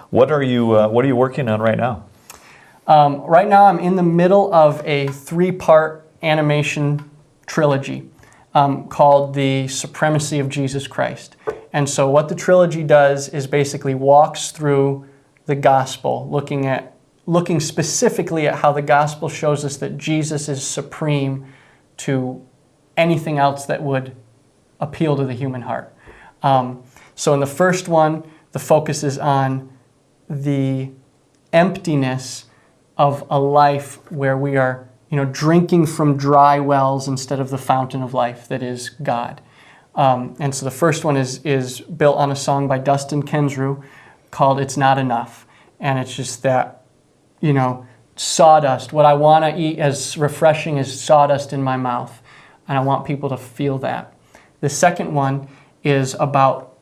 What are you working on right now? Right now I'm in the middle of a 3-part animation trilogy called The Supremacy of Jesus Christ. And so what the trilogy does is basically walks through the gospel, looking specifically at how the gospel shows us that Jesus is supreme to anything else that would appeal to the human heart. So in the first one, the focus is on the emptiness of a life where we are, drinking from dry wells instead of the fountain of life that is God. And so the first one is built on a song by Dustin Kensrue called "It's Not Enough," and it's just that, sawdust. What I want to eat as refreshing as sawdust in my mouth, and I want people to feel that. The second one is about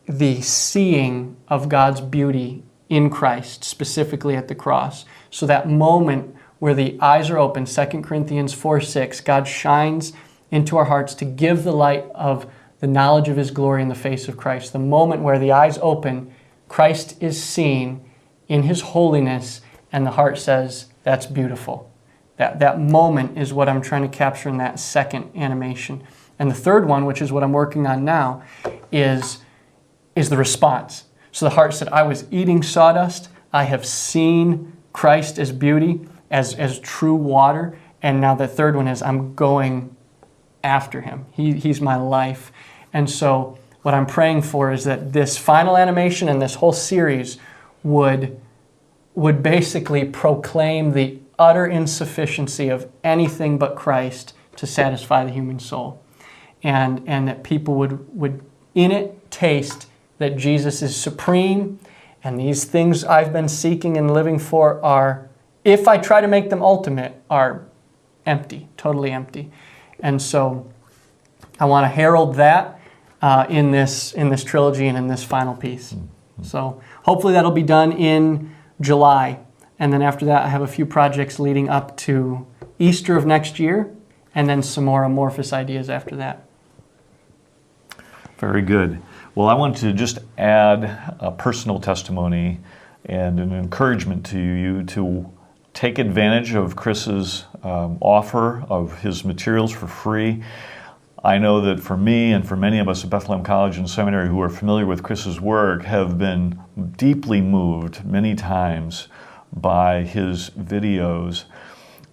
the seeing of God's beauty in Christ, specifically at the cross. So that moment where the eyes are open, 2 Corinthians 4:6, God shines into our hearts to give the light of the knowledge of His glory in the face of Christ. The moment where the eyes open, Christ is seen in His holiness, and the heart says, that's beautiful. That moment is what I'm trying to capture in that second animation. And the third one, which is what I'm working on now, is the response. So the heart said, I was eating sawdust, I have seen Christ as beauty, as true water, and now the third one is I'm going after Him. He's my life. And so what I'm praying for is that this final animation and this whole series would basically proclaim the utter insufficiency of anything but Christ to satisfy the human soul. And that people would in it taste that Jesus is supreme, and these things I've been seeking and living for are, if I try to make them ultimate, are empty, totally empty. And so I want to herald that in this trilogy and in this final piece. So hopefully that'll be done in July. And then after that, I have a few projects leading up to Easter of next year, and then some more amorphous ideas after that. Very good. Well, I want to just add a personal testimony and an encouragement to you to take advantage of Chris's offer of his materials for free. I know that for me and for many of us at Bethlehem College and Seminary who are familiar with Chris's work have been deeply moved many times by his videos.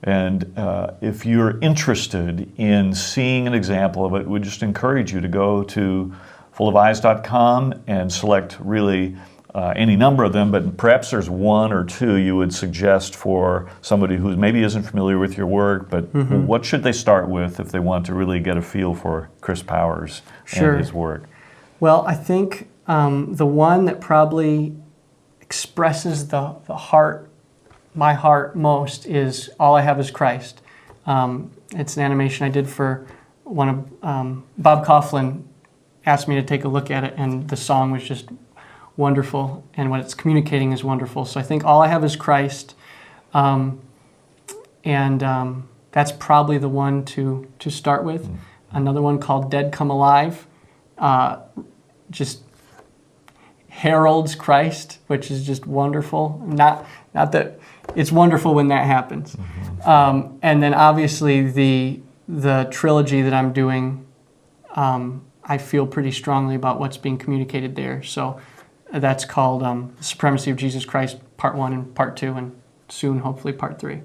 And if you're interested in seeing an example of it, we just encourage you to go to fullofeyes.com and select really any number of them, but perhaps there's one or two you would suggest for somebody who maybe isn't familiar with your work, but what should they start with if they want to really get a feel for Chris Powers and his work? Well, I think the one that probably expresses the heart, my heart most, is All I Have Is Christ. It's an animation I did for one of Bob Coughlin asked me to take a look at it, and the song was just wonderful, and what it's communicating is wonderful. So I think All I Have Is Christ, and that's probably the one to start with. Another one called Dead Come Alive, just heralds Christ, which is just wonderful. Not that it's wonderful when that happens. And then obviously the trilogy that I'm doing, I feel pretty strongly about what's being communicated there. So that's called The Supremacy of Jesus Christ, Part 1 and Part 2, and soon, hopefully, Part 3.